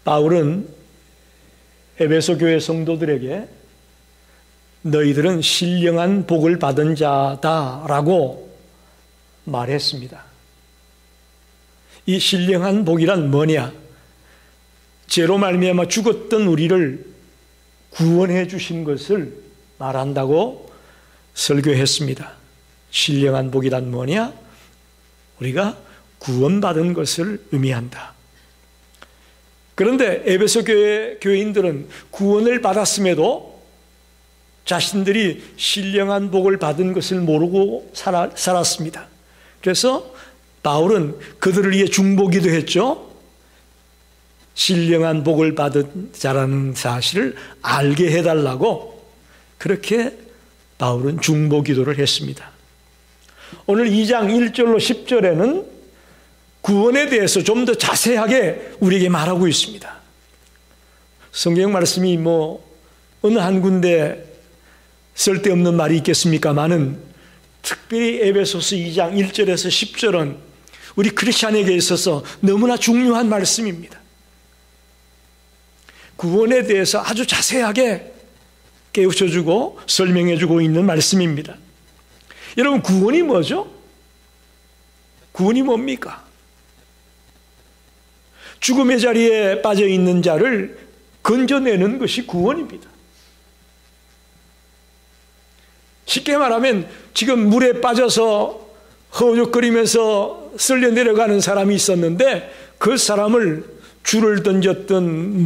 바울은 에베소 교회 성도들에게 너희들은 신령한 복을 받은 자다라고 말했습니다. 이 신령한 복이란 뭐냐? 죄로 말미암아 죽었던 우리를 구원해 주신 것을 말한다고 설교했습니다. 신령한 복이란 뭐냐? 우리가 구원받은 것을 의미한다. 그런데 에베소 교회 교인들은 구원을 받았음에도 자신들이 신령한 복을 받은 것을 모르고 살았습니다. 그래서 바울은 그들을 위해 중보기도 했죠. 신령한 복을 받은 자라는 사실을 알게 해달라고 그렇게 바울은 중보기도를 했습니다. 오늘 2장 1절로 10절에는 구원에 대해서 좀 더 자세하게 우리에게 말하고 있습니다. 성경 말씀이 어느 한 군데 쓸데없는 말이 있겠습니까마는 특별히 에베소서 2장 1절에서 10절은 우리 크리스찬에게 있어서 너무나 중요한 말씀입니다. 구원에 대해서 아주 자세하게 깨우쳐주고 설명해주고 있는 말씀입니다. 여러분, 구원이 뭐죠? 구원이 뭡니까? 죽음의 자리에 빠져 있는 자를 건져내는 것이 구원입니다. 쉽게 말하면 지금 물에 빠져서 허우적거리면서 쓸려 내려가는 사람이 있었는데 그 사람을 줄을 던졌던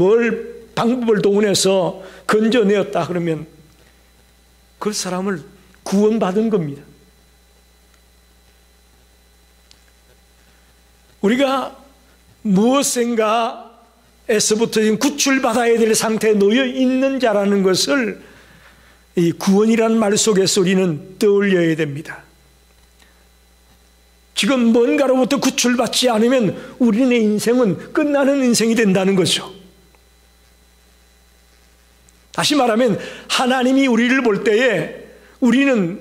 방법을 동원해서 건져내었다 그러면 그 사람을 구원받은 겁니다. 우리가 무엇인가에서부터 지금 구출받아야 될 상태에 놓여 있는 자라는 것을 이 구원이라는 말 속에서 우리는 떠올려야 됩니다. 지금 뭔가로부터 구출받지 않으면 우리의 인생은 끝나는 인생이 된다는 거죠. 다시 말하면 하나님이 우리를 볼 때에 우리는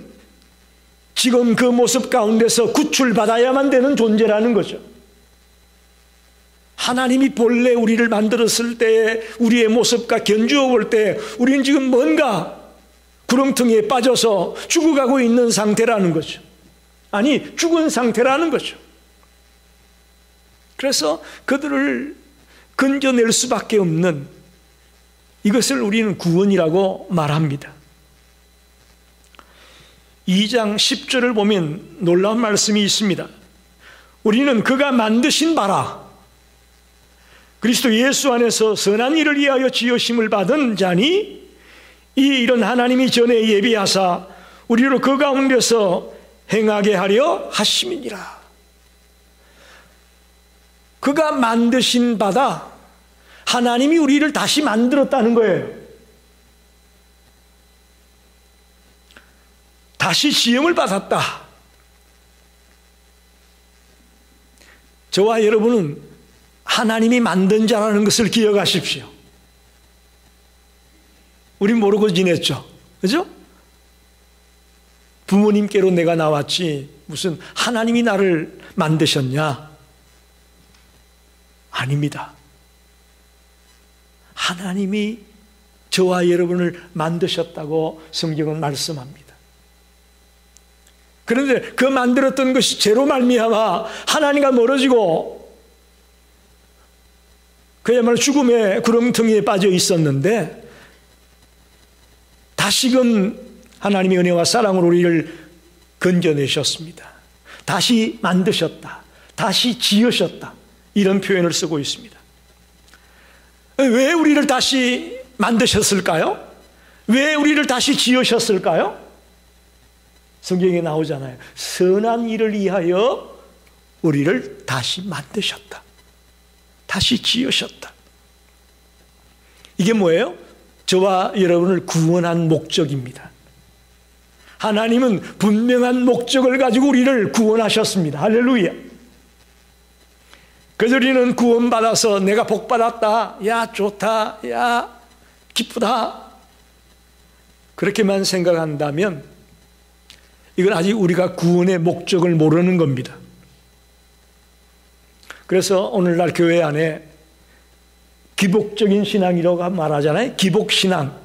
지금 그 모습 가운데서 구출받아야만 되는 존재라는 거죠. 하나님이 본래 우리를 만들었을 때에 우리의 모습과 견주어 볼 때 우리는 지금 뭔가 구렁텅이에 빠져서 죽어가고 있는 상태라는 거죠. 아니, 죽은 상태라는 거죠. 그래서 그들을 건져낼 수밖에 없는 이것을 우리는 구원이라고 말합니다. 2장 10절을 보면 놀라운 말씀이 있습니다. 우리는 그가 만드신 바라 그리스도 예수 안에서 선한 일을 위하여 지으심을 받은 자니 이 일은 하나님이 전에 예비하사 우리로 그 가운데서 행하게 하려 하심이니라. 그가 만드신 바다, 하나님이 우리를 다시 만들었다는 거예요. 다시 지음을 받았다. 저와 여러분은 하나님이 만든 자라는 것을 기억하십시오. 우린 모르고 지냈죠. 그죠? 부모님께로 내가 나왔지 무슨 하나님이 나를 만드셨냐? 아닙니다. 하나님이 저와 여러분을 만드셨다고 성경은 말씀합니다. 그런데 그 만들었던 것이 죄로 말미암아 하나님과 멀어지고 그야말로 죽음의 구렁텅이에 빠져 있었는데 다시금 하나님의 은혜와 사랑으로 우리를 건져내셨습니다. 다시 만드셨다. 다시 지으셨다. 이런 표현을 쓰고 있습니다. 왜 우리를 다시 만드셨을까요? 왜 우리를 다시 지으셨을까요? 성경에 나오잖아요. 선한 일을 위하여 우리를 다시 만드셨다. 다시 지으셨다. 이게 뭐예요? 저와 여러분을 구원한 목적입니다. 하나님은 분명한 목적을 가지고 우리를 구원하셨습니다. 할렐루야. 그래서 우리는 구원받아서 내가 복받았다. 야, 좋다. 야, 기쁘다. 그렇게만 생각한다면 이건 아직 우리가 구원의 목적을 모르는 겁니다. 그래서 오늘날 교회 안에 기복적인 신앙이라고 말하잖아요. 기복신앙.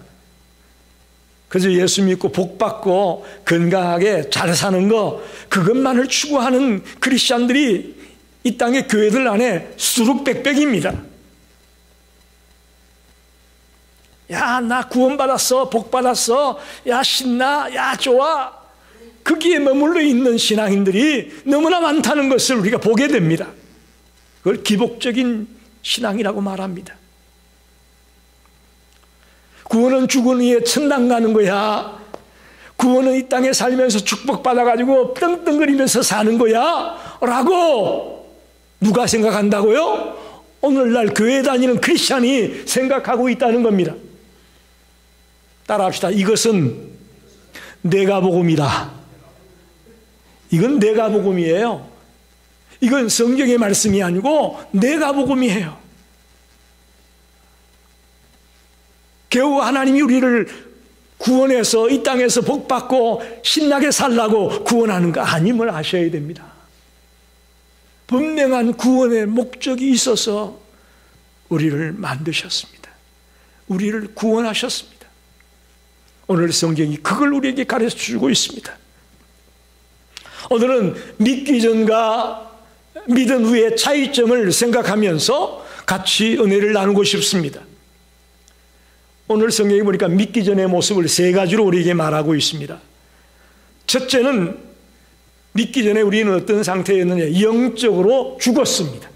그래서 예수 믿고 복 받고 건강하게 잘 사는 거, 그것만을 추구하는 크리스찬들이 이 땅의 교회들 안에 수룩백백입니다. 야, 나 구원받았어, 복 받았어, 야, 신나, 야, 좋아. 거기에 머물러 있는 신앙인들이 너무나 많다는 것을 우리가 보게 됩니다. 그걸 기복적인 신앙이라고 말합니다. 구원은 죽은 후에 천당 가는 거야. 구원은 이 땅에 살면서 축복받아가지고 떵떵거리면서 사는 거야 라고 누가 생각한다고요? 오늘날 교회 다니는 크리스찬이 생각하고 있다는 겁니다. 따라합시다. 이것은 내가 복음이다. 이건 내가 복음이에요. 이건 성경의 말씀이 아니고 내가 복음이에요. 겨우 하나님이 우리를 구원해서 이 땅에서 복받고 신나게 살라고 구원하는 거 아님을 아셔야 됩니다. 분명한 구원의 목적이 있어서 우리를 만드셨습니다. 우리를 구원하셨습니다. 오늘 성경이 그걸 우리에게 가르쳐주고 있습니다. 오늘은 믿기 전과 믿은 후의 차이점을 생각하면서 같이 은혜를 나누고 싶습니다. 오늘 성경에 보니까 믿기 전의 모습을 세 가지로 우리에게 말하고 있습니다. 첫째는 믿기 전에 우리는 어떤 상태였느냐? 영적으로 죽었습니다.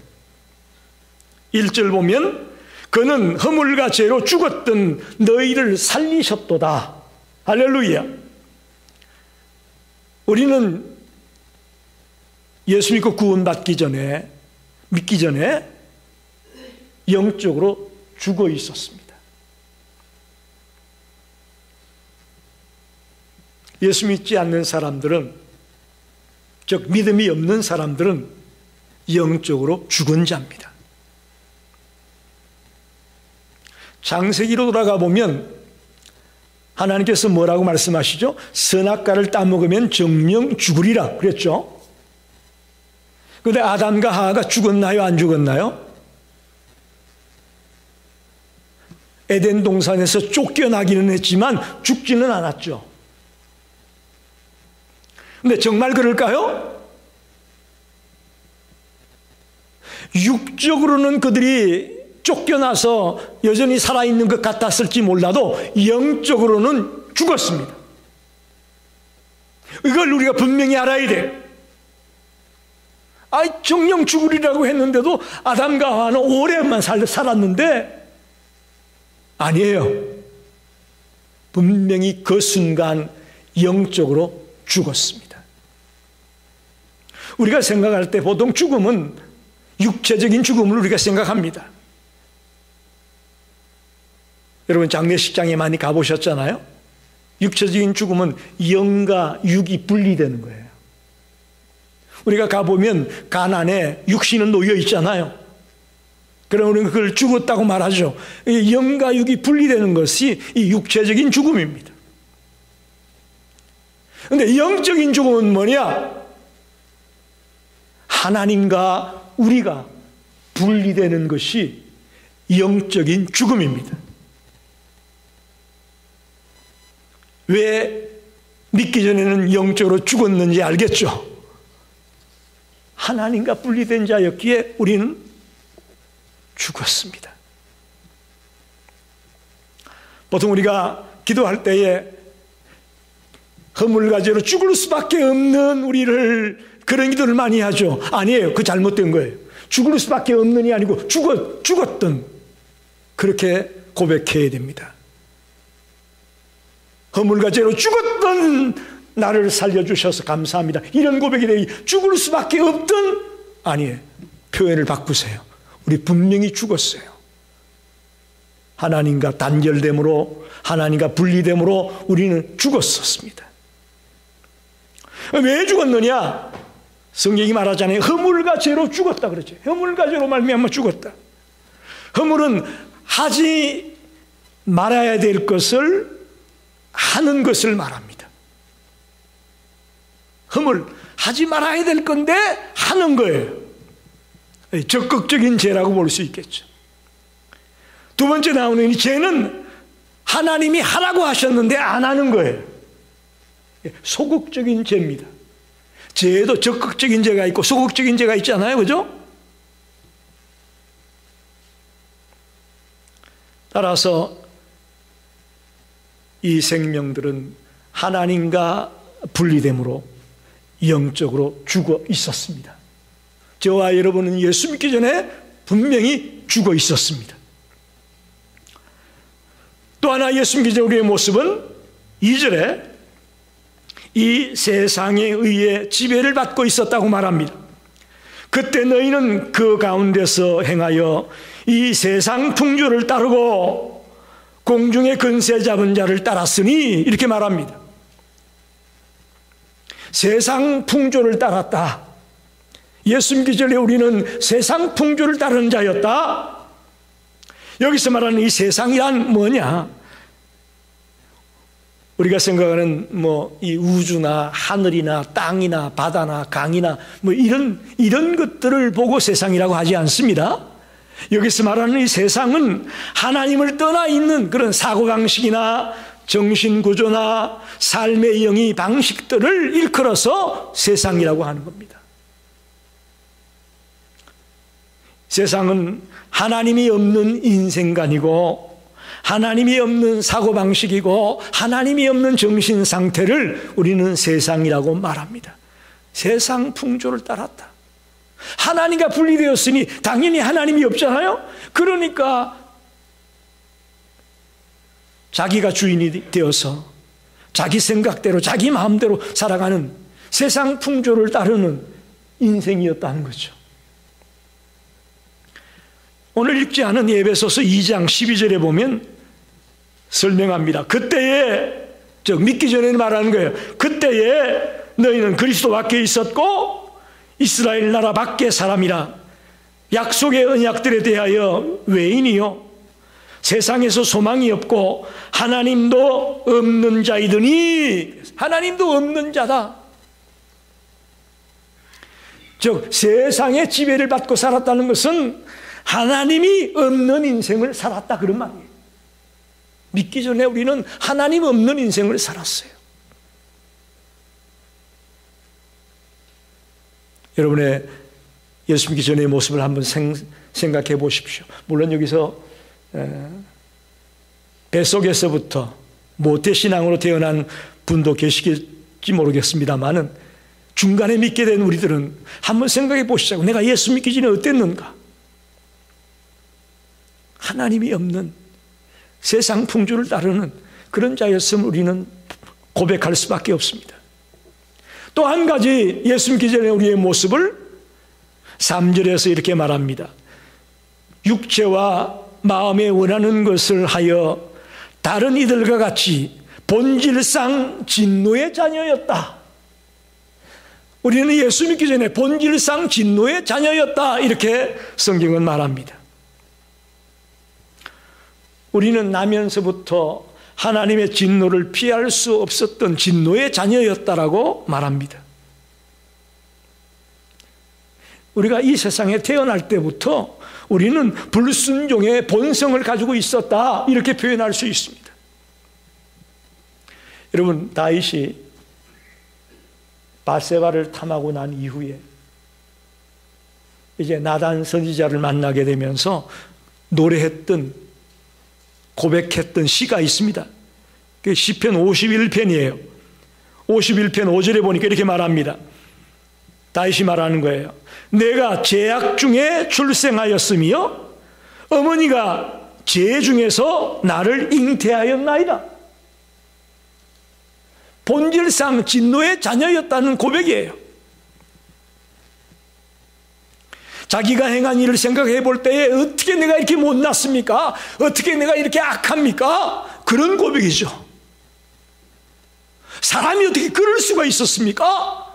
1절 보면 그는 허물과 죄로 죽었던 너희를 살리셨도다. 할렐루야. 우리는 예수 믿고 구원받기 전에, 믿기 전에 영적으로 죽어 있었습니다. 예수 믿지 않는 사람들은, 즉 믿음이 없는 사람들은 영적으로 죽은 자입니다. 창세기로 돌아가 보면 하나님께서 뭐라고 말씀하시죠? 선악과를 따먹으면 정령 죽으리라 그랬죠. 그런데 아담과 하와가 죽었나요? 안 죽었나요? 에덴 동산에서 쫓겨나기는 했지만 죽지는 않았죠. 근데 정말 그럴까요? 육적으로는 그들이 쫓겨나서 여전히 살아있는 것 같았을지 몰라도 영적으로는 죽었습니다. 이걸 우리가 분명히 알아야 돼요. 정령 죽으리라고 했는데도 아담과 하와는 오래만 살았는데 아니에요. 분명히 그 순간 영적으로 죽었습니다. 우리가 생각할 때 보통 죽음은 육체적인 죽음을 우리가 생각합니다. 여러분 장례식장에 많이 가보셨잖아요. 육체적인 죽음은 영과 육이 분리되는 거예요. 우리가 가보면 간 안에 육신은 놓여 있잖아요. 그럼 우리는 그걸 죽었다고 말하죠. 영과 육이 분리되는 것이 이 육체적인 죽음입니다. 그런데 영적인 죽음은 뭐냐? 하나님과 우리가 분리되는 것이 영적인 죽음입니다. 왜 믿기 전에는 영적으로 죽었는지 알겠죠? 하나님과 분리된 자였기에 우리는 죽었습니다. 보통 우리가 기도할 때에 허물과 죄로 죽을 수밖에 없는 우리를 그런 기도를 많이 하죠. 아니에요. 그 잘못된 거예요. 죽을 수밖에 없는이 아니고 죽었던, 그렇게 고백해야 됩니다. 허물과 죄로 죽었던 나를 살려주셔서 감사합니다. 이런 고백이 되기, 죽을 수밖에 없던, 아니에요. 표현을 바꾸세요. 우리 분명히 죽었어요. 하나님과 단절됨으로, 하나님과 분리됨으로 우리는 죽었었습니다. 왜 죽었느냐? 성경이 말하잖아요. 허물과 죄로 죽었다 그러죠. 허물과 죄로 말미암아 죽었다. 허물은 하지 말아야 될 것을 하는 것을 말합니다. 허물, 하지 말아야 될 건데 하는 거예요. 적극적인 죄라고 볼 수 있겠죠. 두 번째 나오는 이 죄는 하나님이 하라고 하셨는데 안 하는 거예요. 소극적인 죄입니다. 죄에도 적극적인 죄가 있고 소극적인 죄가 있잖아요. 그죠? 따라서 이 생명들은 하나님과 분리됨으로 영적으로 죽어 있었습니다. 저와 여러분은 예수 믿기 전에 분명히 죽어 있었습니다. 또 하나 예수 믿기 전 우리의 모습은 2절에 이 세상에 의해 지배를 받고 있었다고 말합니다. 그때 너희는 그 가운데서 행하여 이 세상 풍조를 따르고 공중의 근세 잡은 자를 따랐으니 이렇게 말합니다. 세상 풍조를 따랐다. 예수 믿기 전에 우리는 세상 풍조를 따르는 자였다. 여기서 말하는 이 세상이란 뭐냐? 우리가 생각하는 이 우주나 하늘이나 땅이나 바다나 강이나 이런 것들을 보고 세상이라고 하지 않습니다. 여기서 말하는 이 세상은 하나님을 떠나 있는 그런 사고방식이나 정신구조나 삶의 영위 방식들을 일컬어서 세상이라고 하는 겁니다. 세상은 하나님이 없는 인생관이고 하나님이 없는 사고방식이고 하나님이 없는 정신상태를 우리는 세상이라고 말합니다. 세상 풍조를 따랐다. 하나님과 분리되었으니 당연히 하나님이 없잖아요. 그러니까 자기가 주인이 되어서 자기 생각대로 자기 마음대로 살아가는 세상 풍조를 따르는 인생이었다는 거죠. 오늘 읽지 않은 에베소서 2장 12절에 보면 설명합니다. 그때에, 즉 믿기 전에 말하는 거예요. 그때에 너희는 그리스도 밖에 있었고 이스라엘 나라 밖의 사람이라 약속의 언약들에 대하여 외인이요 세상에서 소망이 없고 하나님도 없는 자이더니, 하나님도 없는 자다. 즉 세상의 지배를 받고 살았다는 것은 하나님이 없는 인생을 살았다 그런 말이에요. 믿기 전에 우리는 하나님 없는 인생을 살았어요. 여러분의 예수 믿기 전의 모습을 한번 생각해 보십시오. 물론 여기서 뱃속에서부터 모태신앙으로 태어난 분도 계시겠지 모르겠습니다만은 중간에 믿게 된 우리들은 한번 생각해 보시자고. 내가 예수 믿기 전에 어땠는가? 하나님이 없는 세상 풍조를 따르는 그런 자였음을 우리는 고백할 수밖에 없습니다. 또 한 가지 예수 믿기 전에 우리의 모습을 3절에서 이렇게 말합니다. 육체와 마음에 원하는 것을 하여 다른 이들과 같이 본질상 진노의 자녀였다. 우리는 예수 믿기 전에 본질상 진노의 자녀였다. 이렇게 성경은 말합니다. 우리는 나면서부터 하나님의 진노를 피할 수 없었던 진노의 자녀였다라고 말합니다. 우리가 이 세상에 태어날 때부터 우리는 불순종의 본성을 가지고 있었다, 이렇게 표현할 수 있습니다. 여러분, 다윗이 밧세바를 탐하고 난 이후에 이제 나단 선지자를 만나게 되면서 노래했던, 고백했던 시가 있습니다. 그게 시편 51편이에요. 51편 5절에 보니까 이렇게 말합니다. 다윗이 말하는 거예요. 내가 죄악 중에 출생하였으며 어머니가 죄 중에서 나를 잉태하였나이다. 본질상 진노의 자녀였다는 고백이에요. 자기가 행한 일을 생각해 볼 때에 어떻게 내가 이렇게 못났습니까? 어떻게 내가 이렇게 악합니까? 그런 고백이죠. 사람이 어떻게 그럴 수가 있었습니까?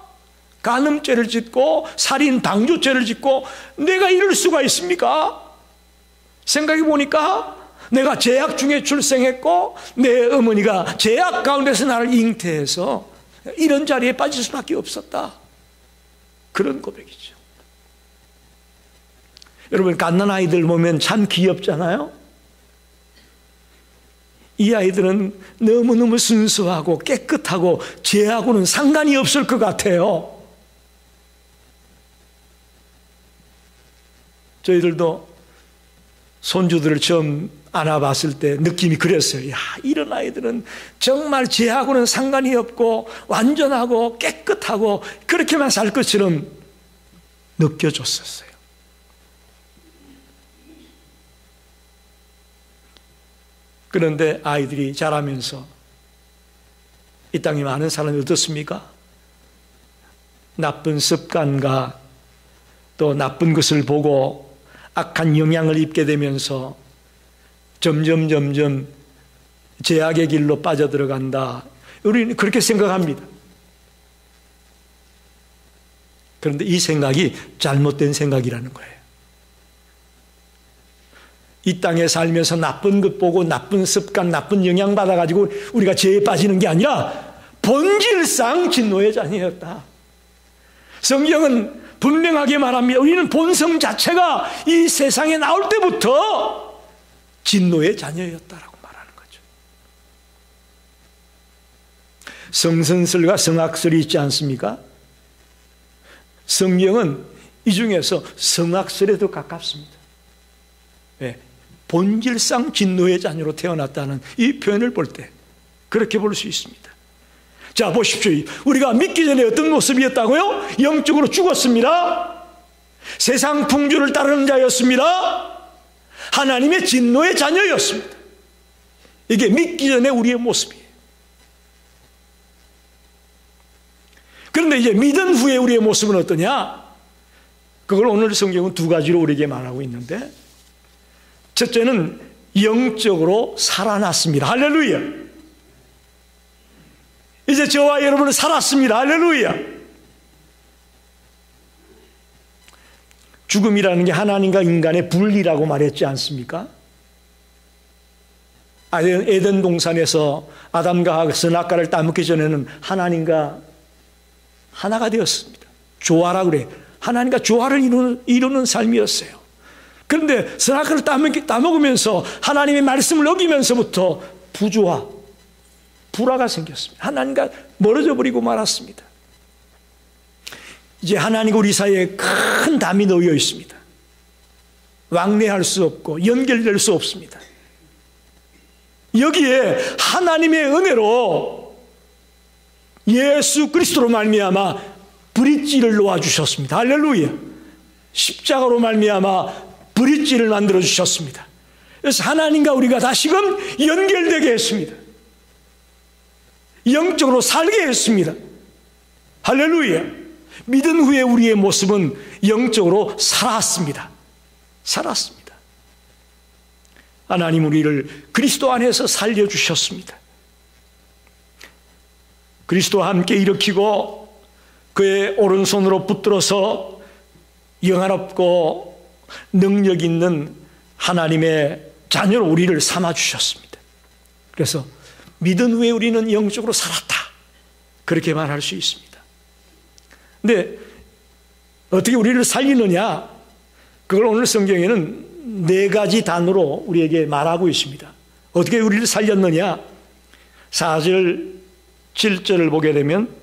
간음죄를 짓고 살인 방조죄를 짓고 내가 이럴 수가 있습니까? 생각해 보니까 내가 죄악 중에 출생했고 내 어머니가 죄악 가운데서 나를 잉태해서 이런 자리에 빠질 수밖에 없었다. 그런 고백이죠. 여러분, 갓난아이들 보면 참 귀엽잖아요. 이 아이들은 너무너무 순수하고 깨끗하고 죄하고는 상관이 없을 것 같아요. 저희들도 손주들을 처음 안아봤을 때 느낌이 그랬어요. 야, 이런 아이들은 정말 죄하고는 상관이 없고 완전하고 깨끗하고 그렇게만 살 것처럼 느껴졌었어요. 그런데 아이들이 자라면서 이 땅에 많은 사람이 어떻습니까? 나쁜 습관과 또 나쁜 것을 보고 악한 영향을 입게 되면서 점점 죄악의 길로 빠져들어간다. 우리는 그렇게 생각합니다. 그런데 이 생각이 잘못된 생각이라는 거예요. 이 땅에 살면서 나쁜 것 보고 나쁜 습관, 나쁜 영향 받아가지고 우리가 죄에 빠지는 게 아니라 본질상 진노의 자녀였다. 성경은 분명하게 말합니다. 우리는 본성 자체가 이 세상에 나올 때부터 진노의 자녀였다라고 말하는 거죠. 성선설과 성악설이 있지 않습니까? 성경은 이 중에서 성악설에 더 가깝습니다. 네. 본질상 진노의 자녀로 태어났다는 이 표현을 볼 때 그렇게 볼 수 있습니다. 자, 보십시오. 우리가 믿기 전에 어떤 모습이었다고요? 영적으로 죽었습니다. 세상 풍조를 따르는 자였습니다. 하나님의 진노의 자녀였습니다. 이게 믿기 전에 우리의 모습이에요. 그런데 이제 믿은 후에 우리의 모습은 어떠냐? 그걸 오늘 성경은 두 가지로 우리에게 말하고 있는데, 첫째는 영적으로 살아났습니다. 할렐루야. 이제 저와 여러분은 살았습니다. 할렐루야. 죽음이라는 게 하나님과 인간의 분리라고 말했지 않습니까? 에덴 동산에서 아담과 하와가 선악과를 따먹기 전에는 하나님과 하나가 되었습니다. 조화라 그래. 하나님과 조화를 이루는 삶이었어요. 그런데 선악과를 따먹으면서 하나님의 말씀을 어기면서부터 부조화, 불화가 생겼습니다. 하나님과 멀어져 버리고 말았습니다. 이제 하나님과 우리 사이에 큰 담이 놓여 있습니다. 왕래할 수 없고 연결될 수 없습니다. 여기에 하나님의 은혜로 예수 그리스도로 말미암아 브릿지를 놓아주셨습니다. 할렐루야. 십자가로 말미암아 브릿지를 만들어 주셨습니다. 그래서 하나님과 우리가 다시금 연결되게 했습니다. 영적으로 살게 했습니다. 할렐루야. 믿은 후에 우리의 모습은 영적으로 살았습니다. 살았습니다. 하나님 우리를 그리스도 안에서 살려주셨습니다. 그리스도와 함께 일으키고 그의 오른손으로 붙들어서 영화롭고 능력 있는 하나님의 자녀로 우리를 삼아주셨습니다. 그래서 믿은 후에 우리는 영적으로 살았다. 그렇게 말할 수 있습니다. 근데 어떻게 우리를 살리느냐? 그걸 오늘 성경에는 4가지 단어로 우리에게 말하고 있습니다. 어떻게 우리를 살렸느냐? 4절, 7절을 보게 되면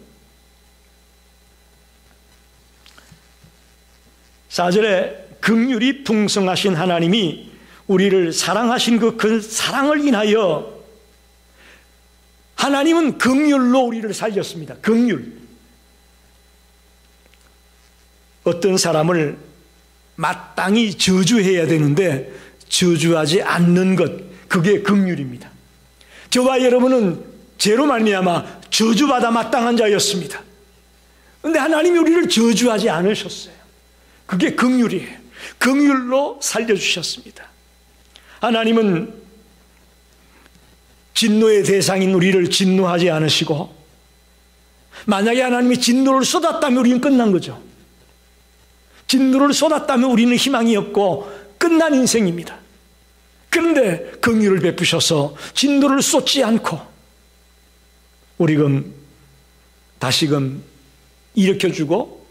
4절에 긍휼이 풍성하신 하나님이 우리를 사랑하신 그 사랑을 인하여 하나님은 긍휼로 우리를 살렸습니다. 긍휼. 어떤 사람을 마땅히 저주해야 되는데 저주하지 않는 것, 그게 긍휼입니다. 저와 여러분은 죄로 말미암아 저주받아 마땅한 자였습니다. 그런데 하나님이 우리를 저주하지 않으셨어요. 그게 긍휼이에요. 긍휼로 살려주셨습니다. 하나님은 진노의 대상인 우리를 진노하지 않으시고, 만약에 하나님이 진노를 쏟았다면 우리는 끝난 거죠. 진노를 쏟았다면 우리는 희망이 없고 끝난 인생입니다. 그런데 긍휼을 베푸셔서 진노를 쏟지 않고 우리금 다시금 일으켜주고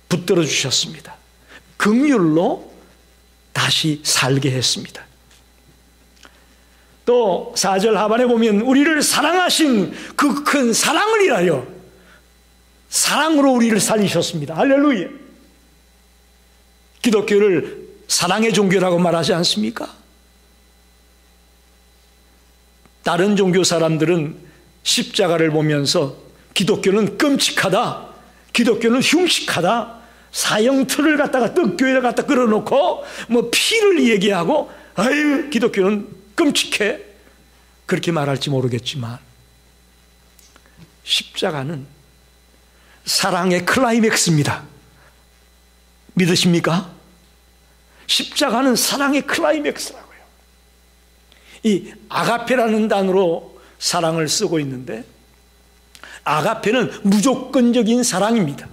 붙들어 주셨습니다. 긍휼로 다시 살게 했습니다. 또 4절 하반에 보면 우리를 사랑하신 그 큰 사랑을 인하여 사랑으로 우리를 살리셨습니다. 할렐루야. 기독교를 사랑의 종교라고 말하지 않습니까? 다른 종교 사람들은 십자가를 보면서 기독교는 끔찍하다, 기독교는 흉측하다, 사형틀을 갖다가 떡교회를 갖다 끌어놓고 뭐 피를 얘기하고 아유 기독교는 끔찍해, 그렇게 말할지 모르겠지만 십자가는 사랑의 클라이맥스입니다. 믿으십니까? 십자가는 사랑의 클라이맥스라고요. 이 아가페라는 단어로 사랑을 쓰고 있는데, 아가페는 무조건적인 사랑입니다.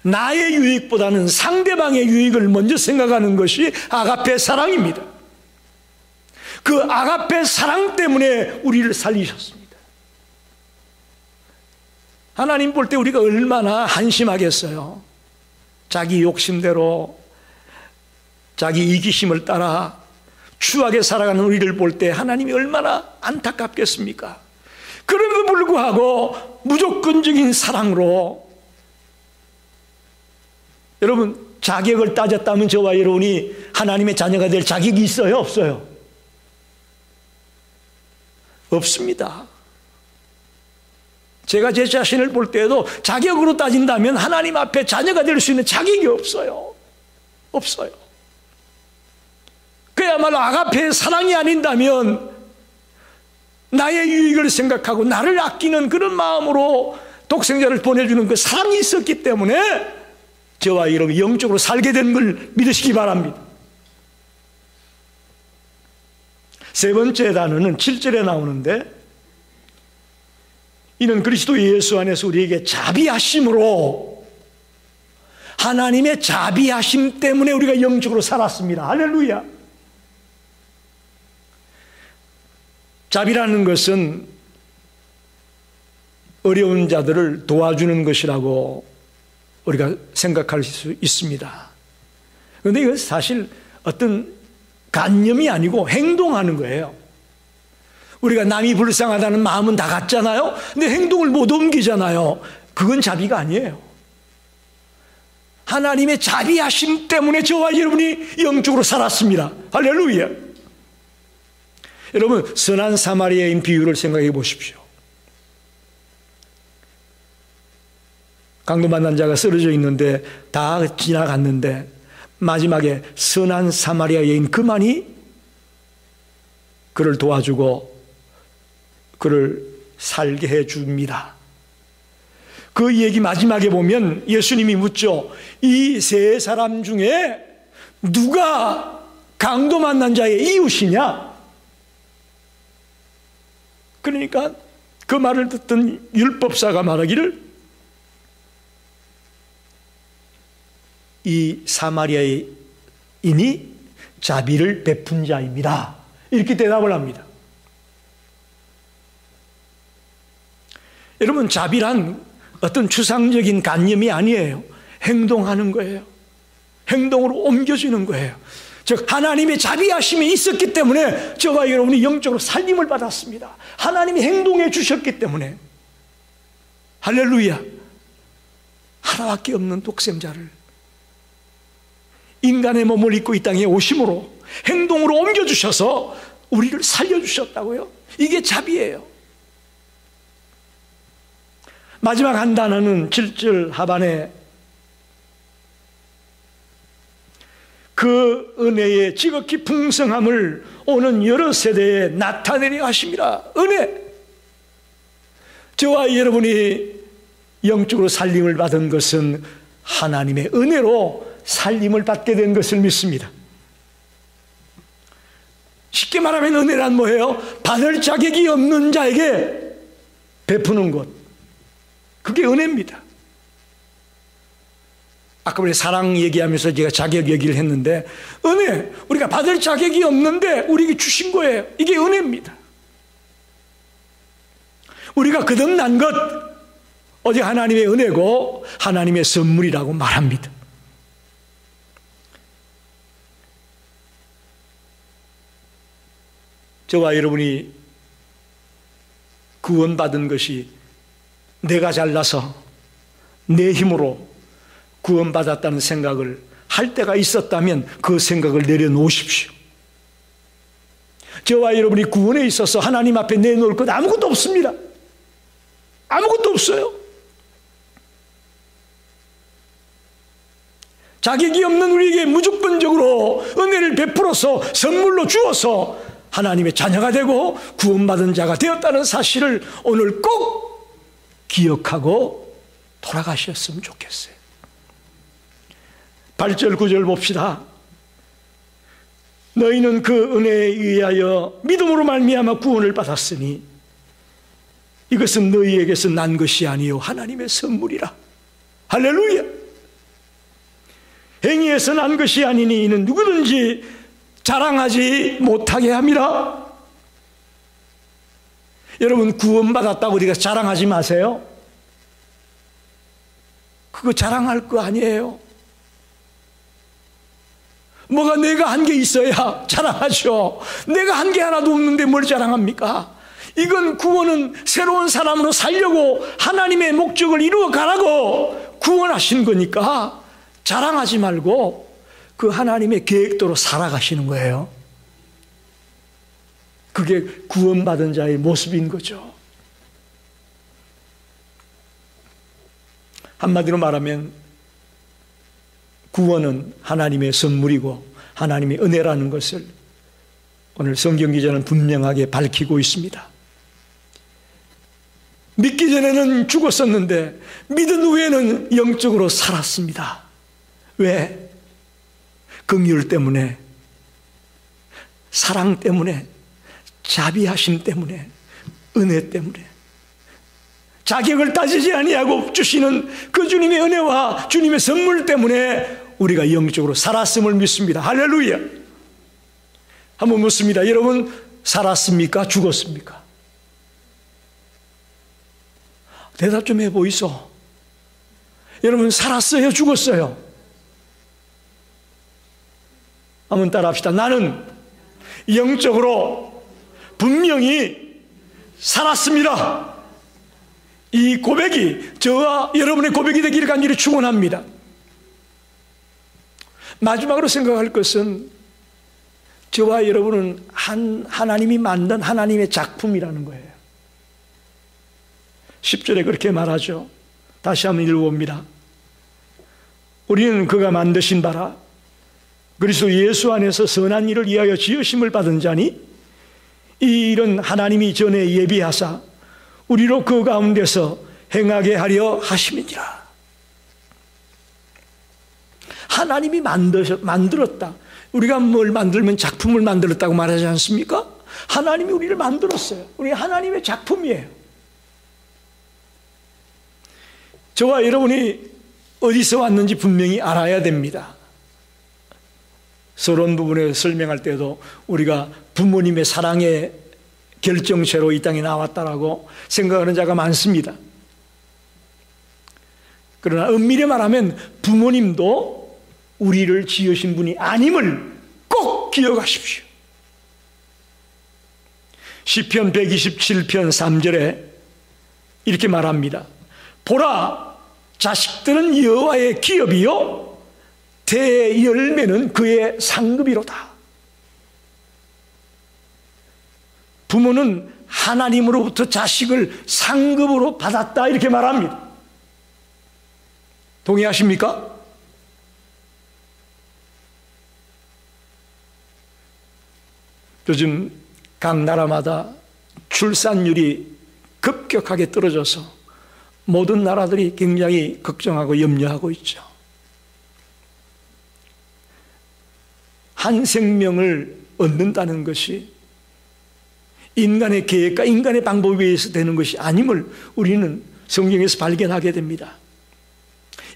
나의 유익보다는 상대방의 유익을 먼저 생각하는 것이 아가페 사랑입니다. 그 아가페 사랑 때문에 우리를 살리셨습니다. 하나님 볼 때 우리가 얼마나 한심하겠어요. 자기 욕심대로 자기 이기심을 따라 추하게 살아가는 우리를 볼 때 하나님이 얼마나 안타깝겠습니까? 그럼에도 불구하고 무조건적인 사랑으로, 여러분 자격을 따졌다면 저와 여러분이 하나님의 자녀가 될 자격이 있어요? 없어요? 없습니다. 제가 제 자신을 볼 때에도 자격으로 따진다면 하나님 앞에 자녀가 될 수 있는 자격이 없어요. 없어요. 그야말로 아가페의 사랑이 아닌다면 나의 유익을 생각하고 나를 아끼는 그런 마음으로 독생자를 보내주는 그 사랑이 있었기 때문에 저와 여러분이 영적으로 살게 된 걸 믿으시기 바랍니다. 세 번째 단어는 7절에 나오는데, 이는 그리스도 예수 안에서 우리에게 자비하심으로, 하나님의 자비하심 때문에 우리가 영적으로 살았습니다. 할렐루야. 자비라는 것은 어려운 자들을 도와주는 것이라고 우리가 생각할 수 있습니다. 그런데 이건 사실 어떤 관념이 아니고 행동하는 거예요. 우리가 남이 불쌍하다는 마음은 다 같잖아요. 근데 행동을 못 옮기잖아요. 그건 자비가 아니에요. 하나님의 자비하심 때문에 저와 여러분이 영적으로 살았습니다. 할렐루야. 여러분 선한 사마리아인 비유를 생각해 보십시오. 강도 만난 자가 쓰러져 있는데 다 지나갔는데 마지막에 선한 사마리아 여인 그만이 그를 도와주고 그를 살게 해줍니다. 그 얘기 마지막에 보면 예수님이 묻죠. 이 세 사람 중에 누가 강도 만난 자의 이웃이냐? 그러니까 그 말을 듣던 율법사가 말하기를 이 사마리아인이 자비를 베푼 자입니다. 이렇게 대답을 합니다. 여러분 자비란 어떤 추상적인 관념이 아니에요. 행동하는 거예요. 행동으로 옮겨지는 거예요. 즉 하나님의 자비하심이 있었기 때문에 저와 여러분이 영적으로 살림을 받았습니다. 하나님이 행동해 주셨기 때문에. 할렐루야. 하나밖에 없는 독생자를 인간의 몸을 입고 이 땅에 오심으로 행동으로 옮겨주셔서 우리를 살려주셨다고요. 이게 자비예요. 마지막 한 단어는 7절 하반에 그 은혜의 지극히 풍성함을 오는 여러 세대에 나타내려 하심이라. 은혜. 저와 여러분이 영적으로 살림을 받은 것은 하나님의 은혜로 살림을 받게 된 것을 믿습니다. 쉽게 말하면 은혜란 뭐예요? 받을 자격이 없는 자에게 베푸는 것. 그게 은혜입니다. 아까 우리 사랑 얘기하면서 제가 자격 얘기를 했는데 은혜, 우리가 받을 자격이 없는데 우리에게 주신 거예요. 이게 은혜입니다. 우리가 거듭난 것 오직 하나님의 은혜고 하나님의 선물이라고 말합니다. 저와 여러분이 구원받은 것이 내가 잘나서 내 힘으로 구원받았다는 생각을 할 때가 있었다면 그 생각을 내려놓으십시오. 저와 여러분이 구원에 있어서 하나님 앞에 내놓을 것 아무것도 없습니다. 아무것도 없어요. 자격이 없는 우리에게 무조건적으로 은혜를 베풀어서 선물로 주어서 하나님의 자녀가 되고 구원받은 자가 되었다는 사실을 오늘 꼭 기억하고 돌아가셨으면 좋겠어요. 8절 9절 봅시다. 너희는 그 은혜에 의하여 믿음으로 말미암아 구원을 받았으니 이것은 너희에게서 난 것이 아니요 하나님의 선물이라. 할렐루야. 행위에서 난 것이 아니니 이는 누구든지 자랑하지 못하게 함이라. 여러분, 구원받았다고 우리가 자랑하지 마세요. 그거 자랑할 거 아니에요. 뭐가 내가 한 게 있어야 자랑하죠. 내가 한 게 하나도 없는데 뭘 자랑합니까? 이건 구원은 새로운 사람으로 살려고 하나님의 목적을 이루어 가라고 구원하신 거니까 자랑하지 말고 그 하나님의 계획대로 살아가시는 거예요. 그게 구원받은 자의 모습인 거죠. 한마디로 말하면 구원은 하나님의 선물이고 하나님의 은혜라는 것을 오늘 성경 기자는 분명하게 밝히고 있습니다. 믿기 전에는 죽었었는데 믿은 후에는 영적으로 살았습니다. 왜? 긍휼 때문에, 사랑 때문에, 자비하심 때문에, 은혜 때문에, 자격을 따지지 아니하고 주시는 그 주님의 은혜와 주님의 선물 때문에 우리가 영적으로 살았음을 믿습니다. 할렐루야. 한번 묻습니다. 여러분, 살았습니까? 죽었습니까? 대답 좀 해보이소. 여러분, 살았어요? 죽었어요? 한번 따라합시다. 나는 영적으로 분명히 살았습니다. 이 고백이 저와 여러분의 고백이 되기를 간절히 축원합니다. 마지막으로 생각할 것은 저와 여러분은 하나님이 만든 하나님의 작품이라는 거예요. 10절에 그렇게 말하죠. 다시 한번 읽어봅니다. 우리는 그가 만드신 바라 그리스도 예수 안에서 선한 일을 위하여 지으심을 받은 자니 이 일은 하나님이 전에 예비하사 우리로 그 가운데서 행하게 하려 하심이니라. 하나님이 만들었다. 우리가 뭘 만들면 작품을 만들었다고 말하지 않습니까? 하나님이 우리를 만들었어요. 우리 하나님의 작품이에요. 저와 여러분이 어디서 왔는지 분명히 알아야 됩니다. 서론 부분에 설명할 때도 우리가 부모님의 사랑의 결정체로 이 땅에 나왔다라고 생각하는 자가 많습니다. 그러나 엄밀히 말하면 부모님도 우리를 지으신 분이 아님을 꼭 기억하십시오. 시편 127편 3절에 이렇게 말합니다. 보라, 자식들은 여호와의 기업이요 대열매는 그의 상급이로다. 부모는 하나님으로부터 자식을 상급으로 받았다 이렇게 말합니다. 동의하십니까? 요즘 각 나라마다 출산율이 급격하게 떨어져서 모든 나라들이 굉장히 걱정하고 염려하고 있죠. 한 생명을 얻는다는 것이 인간의 계획과 인간의 방법에 의해서 되는 것이 아님을 우리는 성경에서 발견하게 됩니다.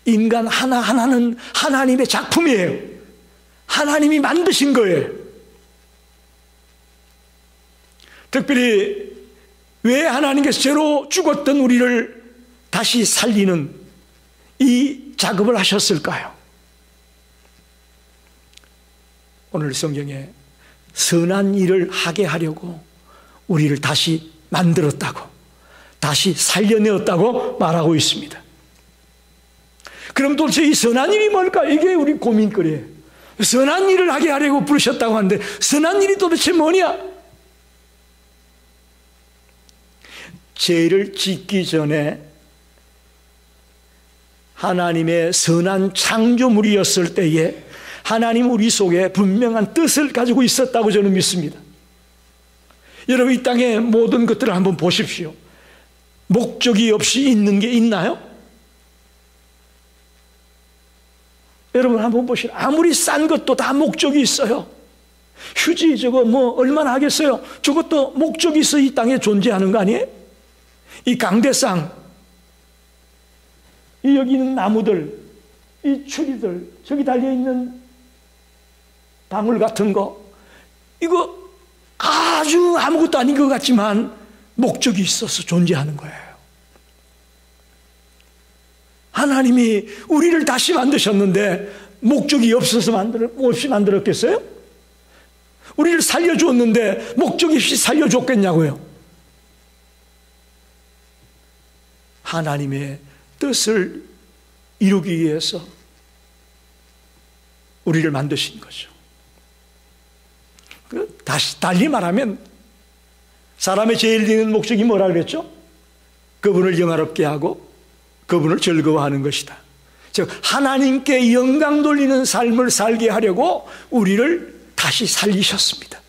인간 하나하나는 하나님의 작품이에요. 하나님이 만드신 거예요. 특별히 왜 하나님께서 죄로 죽었던 우리를 다시 살리는 이 작업을 하셨을까요? 오늘 성경에 선한 일을 하게 하려고 우리를 다시 만들었다고, 다시 살려내었다고 말하고 있습니다. 그럼 도대체 이 선한 일이 뭘까? 이게 우리 고민거리예요. 선한 일을 하게 하려고 부르셨다고 하는데 선한 일이 도대체 뭐냐? 죄를 짓기 전에 하나님의 선한 창조물이었을 때에 하나님 우리 속에 분명한 뜻을 가지고 있었다고 저는 믿습니다. 여러분, 이 땅의 모든 것들을 한번 보십시오. 목적이 없이 있는 게 있나요? 여러분 한번 보시라. 아무리 싼 것도 다 목적이 있어요. 휴지 저거 뭐 얼마나 하겠어요? 저것도 목적이 있어 이 땅에 존재하는 거 아니에요? 이 강대상, 이 여기 있는 나무들, 이 추리들, 저기 달려있는 방울 같은 거, 이거 아주 아무것도 아닌 것 같지만 목적이 있어서 존재하는 거예요. 하나님이 우리를 다시 만드셨는데 목적이 없어서 없이 만들었겠어요? 우리를 살려주었는데 목적이 없이 살려줬겠냐고요? 하나님의 뜻을 이루기 위해서 우리를 만드신 거죠. 다시 달리 말하면 사람의 제일 큰 목적이 뭐라 그랬죠? 그분을 영화롭게 하고 그분을 즐거워하는 것이다. 즉 하나님께 영광 돌리는 삶을 살게 하려고 우리를 다시 살리셨습니다.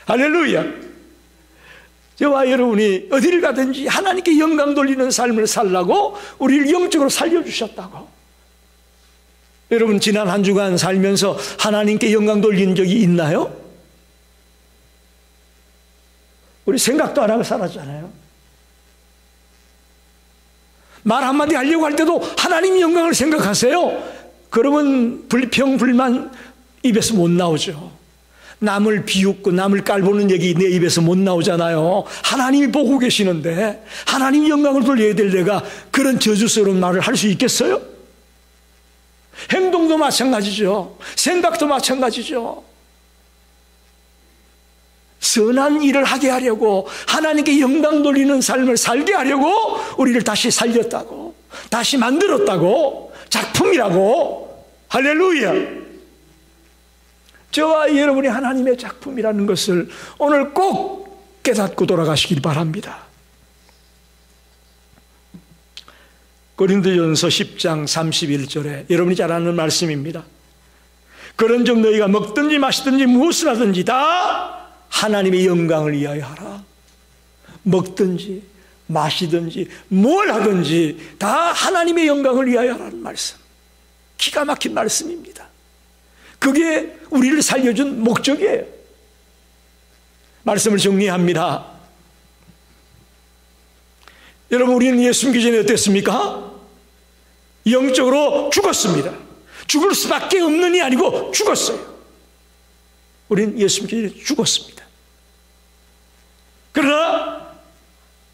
할렐루야. 저와 여러분이 어디를 가든지 하나님께 영광 돌리는 삶을 살라고 우리를 영적으로 살려주셨다고. 여러분 지난 한 주간 살면서 하나님께 영광 돌린 적이 있나요? 우리 생각도 안 하고 살았잖아요. 말 한마디 하려고 할 때도 하나님 영광을 생각하세요. 그러면 불평 불만 입에서 못 나오죠. 남을 비웃고 남을 깔보는 얘기 내 입에서 못 나오잖아요. 하나님이 보고 계시는데 하나님 영광을 돌려야 될 내가 그런 저주스러운 말을 할 수 있겠어요? 행동도 마찬가지죠. 생각도 마찬가지죠. 선한 일을 하게 하려고 하나님께 영광 돌리는 삶을 살게 하려고 우리를 다시 살렸다고, 다시 만들었다고, 작품이라고. 할렐루야. 저와 여러분이 하나님의 작품이라는 것을 오늘 꼭 깨닫고 돌아가시길 바랍니다. 고린도전서 10장 31절에 여러분이 잘 아는 말씀입니다. 그런즉 너희가 먹든지 마시든지 무엇을 하든지 다 하나님의 영광을 위하여 하라. 먹든지 마시든지 뭘 하든지 다 하나님의 영광을 위하여 하라는 말씀. 기가 막힌 말씀입니다. 그게 우리를 살려준 목적이에요. 말씀을 정리합니다. 여러분, 우리는 예수 믿기 전에 어땠습니까? 영적으로 죽었습니다. 죽을 수밖에 없는 이 아니고 죽었어요. 우리는 예수 믿기 전에 죽었습니다. 그러나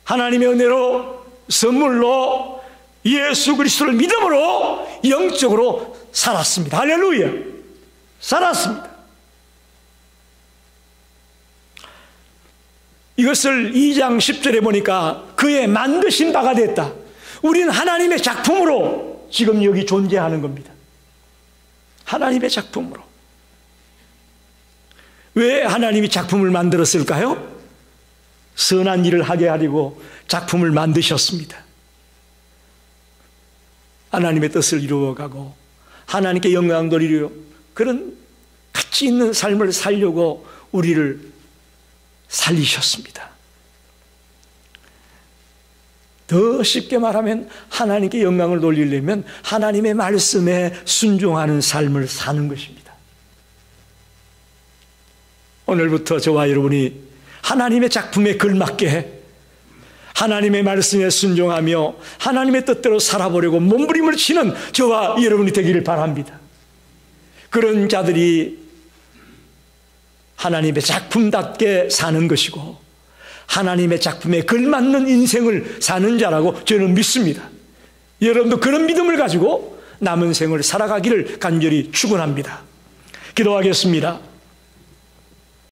하나님의 은혜로 선물로 예수 그리스도를 믿음으로 영적으로 살았습니다. 할렐루야. 살았습니다. 이것을 2장 10절에 보니까 그의 만드신 바가 됐다. 우리는 하나님의 작품으로 지금 여기 존재하는 겁니다. 하나님의 작품으로. 왜 하나님이 작품을 만들었을까요? 선한 일을 하게 하려고 작품을 만드셨습니다. 하나님의 뜻을 이루어가고 하나님께 영광 돌리려 그런 가치 있는 삶을 살려고 우리를 살리셨습니다. 더 쉽게 말하면 하나님께 영광을 돌리려면 하나님의 말씀에 순종하는 삶을 사는 것입니다. 오늘부터 저와 여러분이 하나님의 작품에 걸맞게 하나님의 말씀에 순종하며 하나님의 뜻대로 살아보려고 몸부림을 치는 저와 여러분이 되기를 바랍니다. 그런 자들이 하나님의 작품답게 사는 것이고 하나님의 작품에 걸맞는 인생을 사는 자라고 저는 믿습니다. 여러분도 그런 믿음을 가지고 남은 생을 살아가기를 간절히 축원합니다. 기도하겠습니다.